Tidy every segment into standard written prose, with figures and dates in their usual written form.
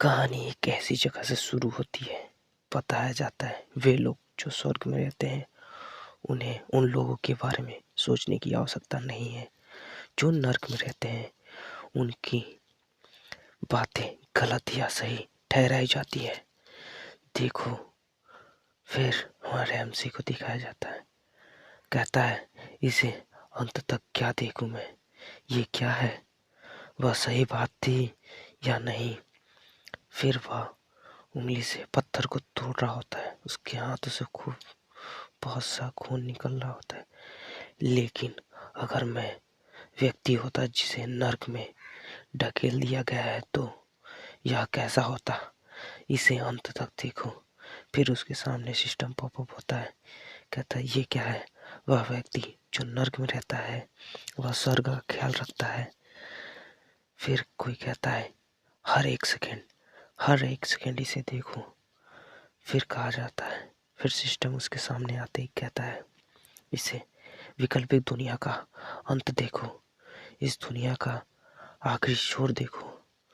कहानी एक ऐसी जगह से शुरू होती है। बताया जाता है वे लोग जो स्वर्ग में रहते हैं उन्हें उन लोगों के बारे में सोचने की आवश्यकता नहीं है जो नर्क में रहते हैं। उनकी बातें गलत या सही ठहराई जाती है। देखो, फिर हमारे एमसी को दिखाया जाता है। कहता है, इसे अंत तक क्या देखूं मैं, ये क्या है, वह सही बात थी या नहीं। फिर वह उंगली से पत्थर को तोड़ रहा होता है। उसके हाथों से खूब बहुत सा खून निकल रहा होता है। लेकिन अगर मैं व्यक्ति होता जिसे नर्क में ढकेल दिया गया है तो यह कैसा होता, इसे अंत तक देखो। फिर उसके सामने सिस्टम पॉपअप होता है। कहता है, ये क्या है। वह व्यक्ति जो नर्क में रहता है वह स्वर्ग का ख्याल रखता है। फिर कोई कहता है, हर एक सेकंड इसे देखो। फिर कहा जाता है, फिर सिस्टम उसके सामने आते ही कहता है, इसे वैकल्पिक दुनिया का अंत देखो, इस दुनिया का आखिरी छोर देखो।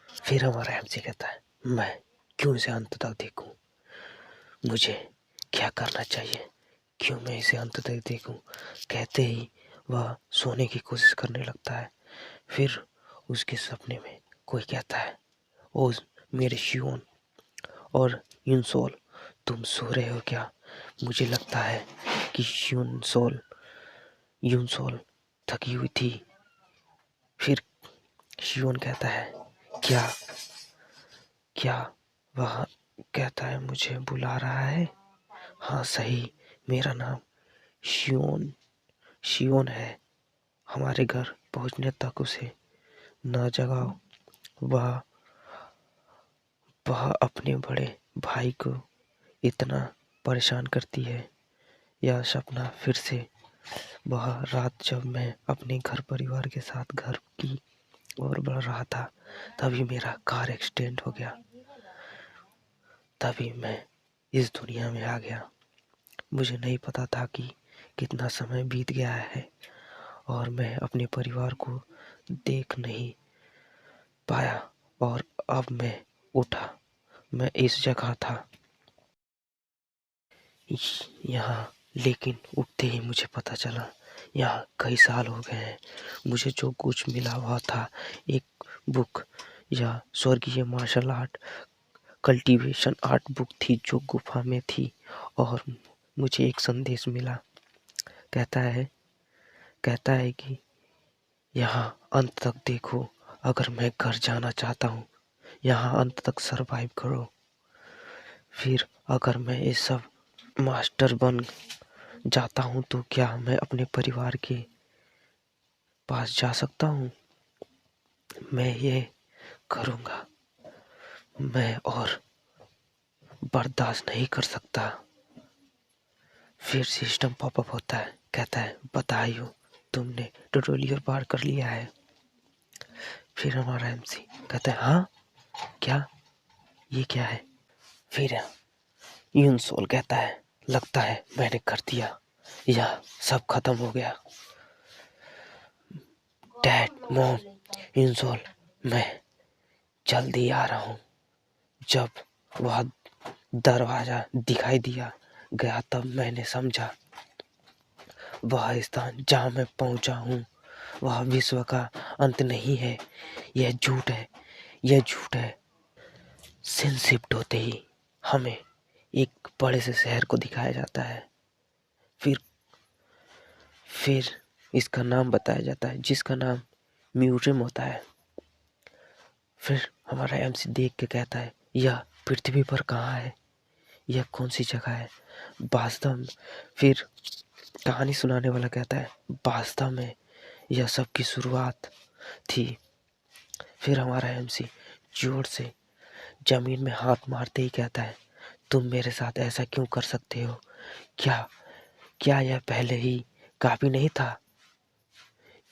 फिर हमारा एमसी कहता है, मैं क्यों इसे अंत तक देखूं, मुझे क्या करना चाहिए, क्यों मैं इसे अंत तक देखूं। कहते ही वह सोने की कोशिश करने लगता है। फिर उसके सपने में कोई कहता है, ओ मेरे शियोन और यूनसोल, तुम सो रहे हो क्या। मुझे लगता है कि यूनसोल थकी हुई थी। फिर शियोन कहता है, क्या क्या वह कहता है, मुझे बुला रहा है। हाँ सही, मेरा नाम शियोन शियोन है। हमारे घर पहुंचने तक उसे न जगाओ। वह वह अपने बड़े भाई को इतना परेशान करती है। यह सपना फिर से वह रात जब मैं अपने घर परिवार के साथ घर की ओर बढ़ रहा था, तभी मेरा कार एक्सीडेंट हो गया। तभी मैं इस दुनिया में आ गया। मुझे नहीं पता था कि कितना समय बीत गया है और मैं अपने परिवार को देख नहीं पाया। और अब मैं उठा, मैं इस जगह था यहाँ, लेकिन उठते ही मुझे पता चला यहाँ कई साल हो गए हैं। मुझे जो कुछ मिला हुआ था एक बुक या स्वर्गीय martial art cultivation art book थी जो गुफा में थी। और मुझे एक संदेश मिला। कहता है कि यहाँ अंत तक देखो, अगर मैं घर जाना चाहता हूँ यहाँ अंत तक सरवाइव करो। फिर अगर मैं ये सब मास्टर बन जाता हूँ तो क्या मैं अपने परिवार के पास जा सकता हूँ। मैं ये करूँगा, मैं और बर्दाश्त नहीं कर सकता। फिर सिस्टम पॉपअप होता है। कहता है, बधाई हो, तुमने ट्यूटोरियल पार कर लिया है। फिर हमारा एमसी कहता है, हाँ क्या, ये क्या है। फिर यूनसोल कहता है, लगता है मैंने कर दिया, यह सब खत्म हो गया। डैड, मॉम, यूनसोल, मैं जल्दी आ रहा हूँ। जब वह दरवाजा दिखाई दिया गया तब मैंने समझा वह स्थान जहाँ मैं पहुँचा हूँ वह विश्व का अंत नहीं है। यह झूठ है, यह झूठ है। सीन शिफ्ट होते ही हमें एक बड़े से शहर को दिखाया जाता है। फिर इसका नाम बताया जाता है जिसका नाम म्यूजियम होता है। फिर हमारा एमसी देख के कहता है, यह पृथ्वी पर कहाँ है, यह कौन सी जगह है वास्तव में। फिर कहानी सुनाने वाला कहता है, वास्तव में यह सब की शुरुआत थी। फिर हमारा एमसी जोर से जमीन में हाथ मारते ही कहता है, तुम मेरे साथ ऐसा क्यों कर सकते हो। क्या क्या यह पहले ही काफी नहीं था।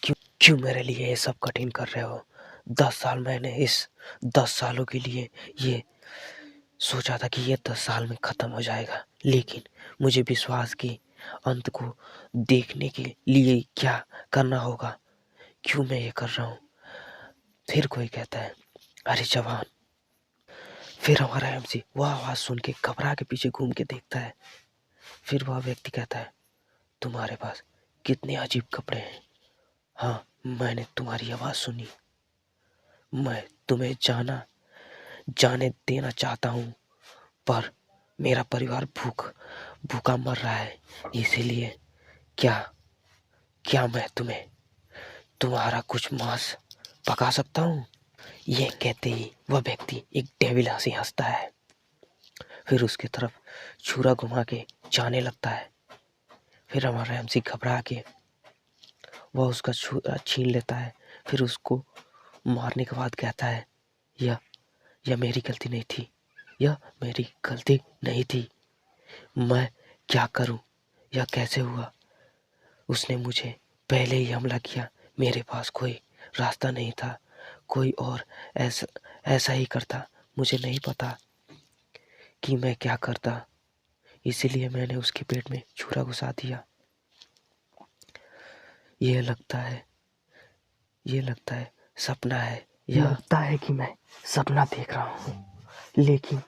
क्यों क्यों मेरे लिए ये सब कठिन कर रहे हो। 10 साल मैंने इस 10 सालों के लिए ये सोचा था कि ये 10 साल में खत्म हो जाएगा, लेकिन मुझे विश्वास के अंत को देखने के लिए क्या करना होगा, क्यों मैं ये कर रहा हूँ। फिर कोई कहता है, अरे जवान, फिर हमारा एमसी वह आवाज़ सुन के घबरा के पीछे घूम के देखता है। फिर वह व्यक्ति कहता है, तुम्हारे पास कितने अजीब कपड़े हैं। हाँ, मैंने तुम्हारी आवाज़ सुनी। मैं तुम्हें जाने देना चाहता हूँ, पर मेरा परिवार भूखा मर रहा है। इसीलिए क्या मैं तुम्हारा कुछ मांस पका सकता हूँ? ये कहते ही वह व्यक्ति एक डेविल हंसी हंसता है। फिर उसकी तरफ छुरा घुमा के जाने लगता है। फिर हमारा एमसी घबरा के वह उसका छुरा छीन लेता है। फिर उसको मारने के बाद कहता है, यह मेरी गलती नहीं थी। यह मेरी गलती नहीं थी। मैं क्या करूं? यह कैसे हुआ? उसने मुझे पहले ही हमला किया। मेरे पास कोई रास्ता नहीं था। कोई और ऐसा ही करता। मुझे नहीं पता कि मैं क्या करता, इसीलिए मैंने उसके पेट में छुरा घुसा दिया। ये लगता है सपना है। यह लगता है कि मैं सपना देख रहा हूँ, लेकिन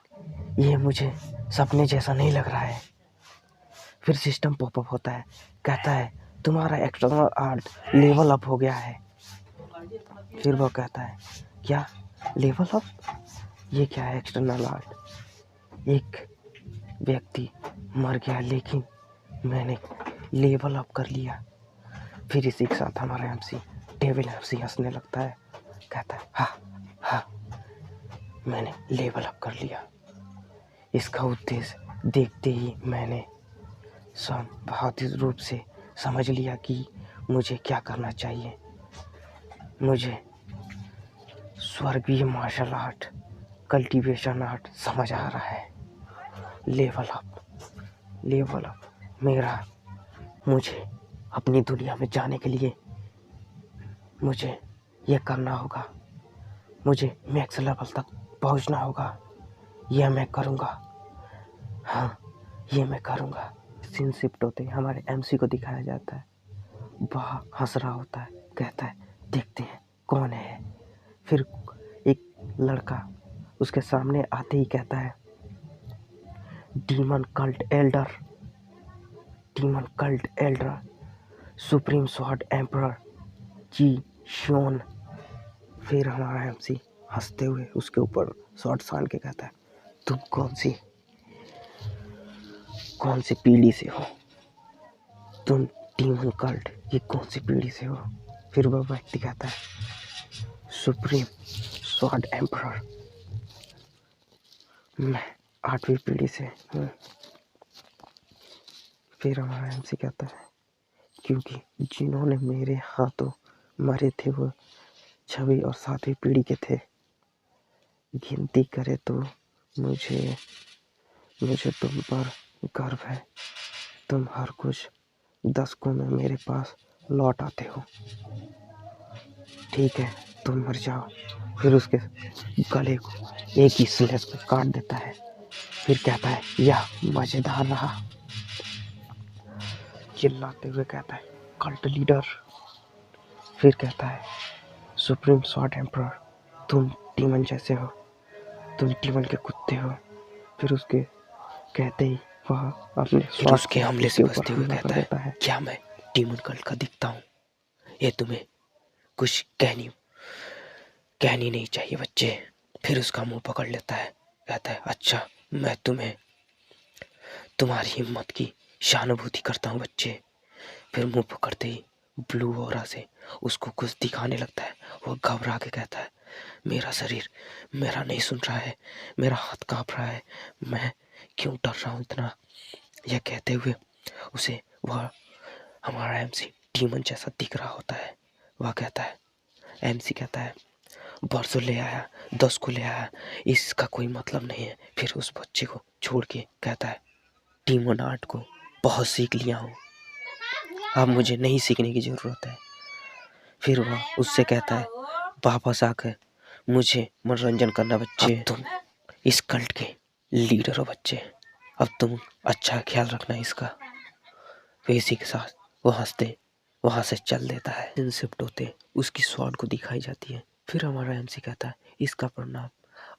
ये मुझे सपने जैसा नहीं लग रहा है। फिर सिस्टम पॉपअप होता है, कहता है तुम्हारा एक्सटर्नल आर्ट लेवल अप हो गया है। फिर वो कहता है, क्या लेवल अप? ये क्या है एक्सटर्नल आर्ट? एक व्यक्ति मर गया, लेकिन मैंने लेवल अप कर लिया। फिर इसी के साथ हमारा एमसी डेविल एमसी हंसने लगता है, कहता है, हाँ, मैंने लेवल अप कर लिया। इसका उद्देश्य देखते ही मैंने बहुत रूप से समझ लिया कि मुझे क्या करना चाहिए। मुझे स्वर्गीय मार्शल आर्ट, कल्टीवेशन आर्ट समझ आ रहा है। लेवल अप मुझे अपनी दुनिया में जाने के लिए मुझे ये करना होगा। मुझे मैक्स लेवल तक पहुंचना होगा। यह मैं करूँगा। हाँ, ये मैं करूँगा। सीन शिफ्ट होते ही हमारे एमसी को दिखाया जाता है। वह हंस रहा होता है, कहता है देखते हैं कौन है। फिर एक लड़का उसके सामने आते ही कहता है, demon cult elder supreme sword emperor Ji Xion. फिर हमारा एमसी हंसते हुए उसके ऊपर शॉर्ट सान के कहता है, तुम कौन सी पीढ़ी से हो? तुम डीमन कल्ट ये कौन सी पीढ़ी से हो? फिर वह व्यक्ति कहता है, सुप्रीम स्वॉर्ड एम्परर, मैं 8वीं पीढ़ी से हूँ। फिर हमारा एमसी कहता है, क्योंकि जिन्होंने मेरे हाथों मरे थे वो 6वीं और 7वीं पीढ़ी के थे। गिनती करे तो मुझे तुम पर गर्व है। तुम हर कुछ दशकों में मेरे पास लौट आते हो। ठीक है, तुम मर जाओ। फिर उसके गले को एक ही स्लेश को काट देता है। फिर कहता है, यह मजेदार रहा। चिल्लाते हुए कहता है, कल्ट लीडर। फिर कहता है, सुप्रीम स्वॉर्ड एम्परर, तुम डीमन जैसे हो। तुम डीमन के कुत्ते हो। फिर उसके कहते ही वह अपने फिर उसके हमले से बचते हुए कहता है, क्या मैं डीमन कल्ट का दिखता हूँ? ये तुम्हें कुछ कहनी नहीं चाहिए बच्चे। फिर उसका मुंह पकड़ लेता है, कहता है, अच्छा, मैं तुम्हारी हिम्मत की सहानुभूति करता हूँ बच्चे। फिर मुंह पकड़ते ही ब्लू ऑरा से उसको कुछ दिखाने लगता है। वो घबरा के कहता है, मेरा शरीर मेरा नहीं सुन रहा है, मेरा हाथ कांप रहा है, मैं क्यों डर रहा हूँ इतना? यह कहते हुए उसे वह हमारा एमसी डीमन जैसा दिख रहा होता है। वह कहता है, एमसी कहता है, परसों ले आया, 10 को ले आया, इसका कोई मतलब नहीं है। फिर उस बच्चे को छोड़ के कहता है, डीमन आर्ट को बहुत सीख लिया हूँ, अब मुझे नहीं सीखने की ज़रूरत है। फिर वह उससे कहता है, वापस आकर मुझे मनोरंजन करना बच्चे। अब तुम इस कल्ट के लीडर हो बच्चे, अब तुम अच्छा ख्याल रखना इसका। फिर इसी के साथ वो हंसते वहाँ से चल देता है। दिन शिफ्ट होते उसकी स्वॉर्ड को दिखाई जाती है। फिर हमारा एमसी कहता है, इसका परिणाम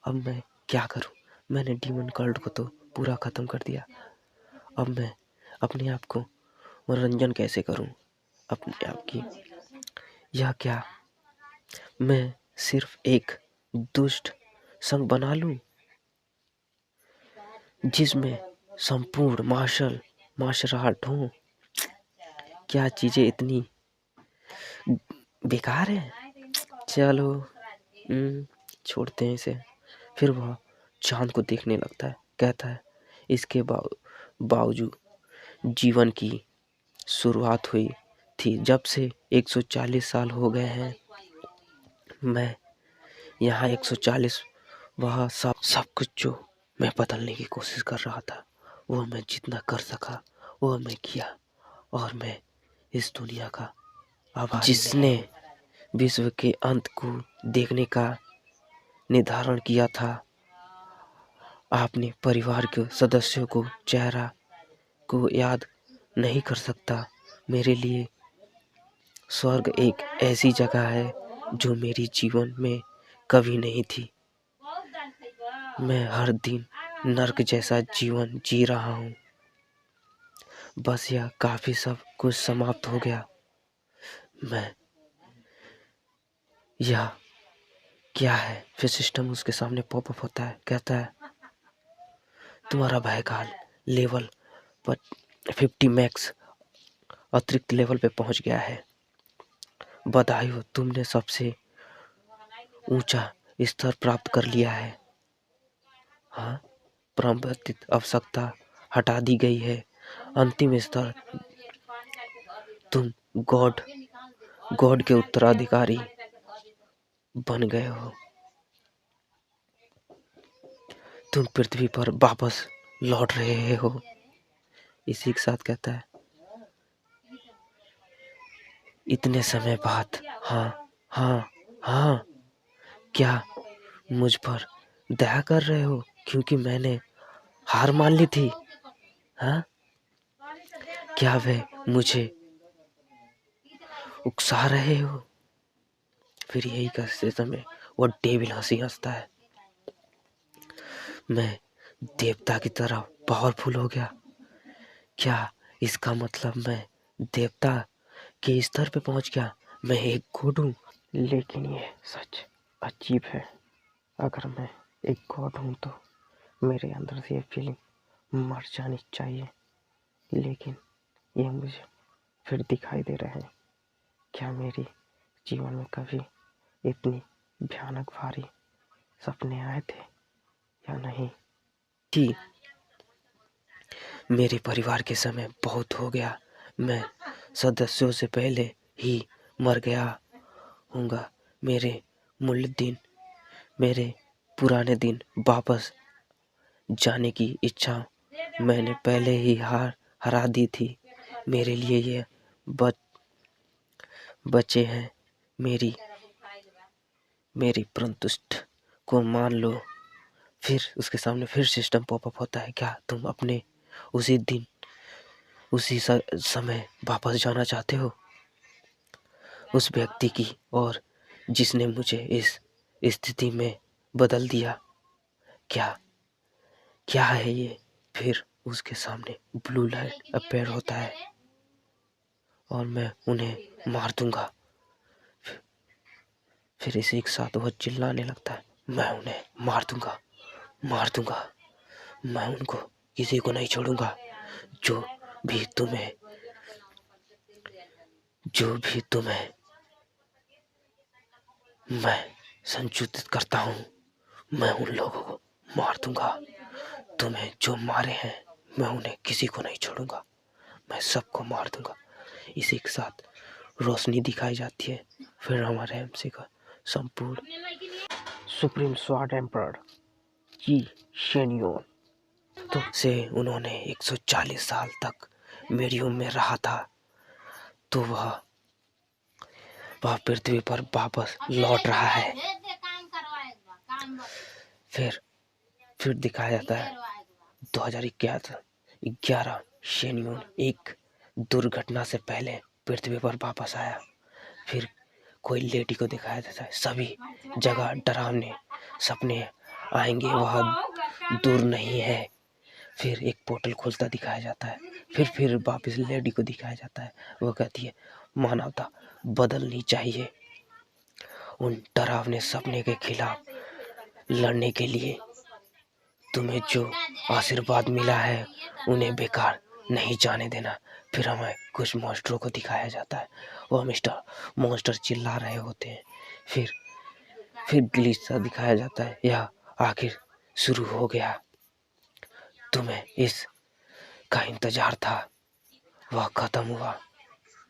अब मैं क्या करूं? मैंने डीमन कल्ट को तो पूरा ख़त्म कर दिया। अब मैं अपने आप को मनोरंजन कैसे करूं अपने आप की? या क्या मैं सिर्फ एक दुष्ट संघ बना लूं जिसमें संपूर्ण मार्शल आर्ट हो? क्या चीज़ें इतनी बेकार है? चलो छोड़ते हैं इसे। फिर वह चांद को देखने लगता है, कहता है इसके बावजूद जीवन की शुरुआत हुई थी जब से 140 साल हो गए हैं। मैं यहाँ 140 वह सब कुछ जो मैं बदलने की कोशिश कर रहा था वह मैं जितना कर सका वह मैं किया। और मैं इस दुनिया का आभारी जिसने विश्व के अंत को देखने का निर्धारण किया था, अपने परिवार के सदस्यों को चेहरा को याद नहीं कर सकता। मेरे लिए स्वर्ग एक ऐसी जगह है जो मेरी जीवन में कभी नहीं थी। मैं हर दिन नर्क जैसा जीवन जी रहा हूँ। बस यह काफी सब कुछ समाप्त हो गया। मैं यह क्या है? फिर सिस्टम उसके सामने पॉपअप होता है, कहता है तुम्हारा भयकाल लेवल पर 50 मैक्स अतिरिक्त लेवल पे पहुंच गया है। बधाई हो, तुमने सबसे ऊंचा स्तर प्राप्त कर लिया है। हाँ, परम्परागत आवश्यकता हटा दी गई है। अंतिम स्तर, तुम गॉड के उत्तराधिकारी बन गए हो। तुम पृथ्वी पर वापस लौट रहे हो। इसी के साथ कहता है इतने समय बाद। हाँ हाँ हाँ, क्या मुझ पर दया कर रहे हो क्योंकि मैंने हार मान ली थी? हाँ, क्या वे मुझे उकसा रहे हो? फिर यही करते समय वो डेविल हंसी हंसता है। मैं देवता की तरह पावरफुल हो गया। क्या इसका मतलब मैं देवता के स्तर पे पहुंच गया? मैं एक गॉड हूँ। लेकिन ये सच अजीब है। अगर मैं एक गॉड हूँ तो मेरे अंदर से ये फीलिंग मर जानी चाहिए। लेकिन ये मुझे फिर दिखाई दे रहे हैं। क्या मेरी जीवन में कभी इतनी भयानक भारी सपने आए थे या नहीं? कि मेरे परिवार के समय बहुत हो गया। मैं सदस्यों से पहले ही मर गया हूँगा। मेरे पुराने दिन वापस जाने की इच्छा मैंने पहले ही हरा दी थी। मेरे लिए ये बचे हैं मेरी प्रंतुष्ट को मान लो। फिर उसके सामने फिर सिस्टम पॉपअप होता है। क्या तुम अपने उसी दिन उसी समय वापस जाना चाहते हो उस व्यक्ति की और जिसने मुझे इस स्थिति में बदल दिया? क्या है ये? फिर उसके सामने ब्लू लाइट अपीयर होता है और मैं उन्हें मार दूंगा। फिर इसी के साथ वह चिल्लाने लगता है, मैं उन्हें मार दूंगा। मैं उनको किसी को नहीं छोड़ूंगा। जो भी तुम्हें मैं संशोधित करता हूँ, मैं उन लोगों को मार दूंगा। तुम्हें जो मारे हैं मैं उन्हें किसी को नहीं छोड़ूंगा। मैं सबको मार दूंगा। इसी के साथ रोशनी दिखाई जाती है। फिर हमारे एमसी का संपूर्ण सुप्रीम स्वॉर्ड एम्परर जी शेन्योन तो से उन्होंने 140 साल तक मीडियम में रहा था। तो वह पृथ्वी पर वापस लौट रहा है। फिर दिखाया जाता है 2011 शेन्योन एक दुर्घटना से पहले पृथ्वी पर वापस आया। फिर कोई लेडी को दिखाया जाता है। सभी जगह डरावने सपने आएंगे। वह दूर नहीं है। फिर एक पोर्टल खुलता दिखाया जाता है। फिर वापस लेडी को दिखाया जाता है। वो कहती है मानवता बदलनी चाहिए। उन डरावने सपने के खिलाफ लड़ने के लिए तुम्हें जो आशीर्वाद मिला है उन्हें बेकार नहीं जाने देना। फिर हमें कुछ मॉन्स्टरों को दिखाया जाता है। वो मॉन्स्टर चिल्ला रहे होते हैं। फिर ग्लिच सा दिखाया जाता है। यह आखिर शुरू हो गया। तुम्हें इस का इंतजार था, वह खत्म हुआ।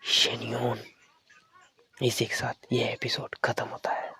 शेनियोन। इसी के साथ यह एपिसोड खत्म होता है।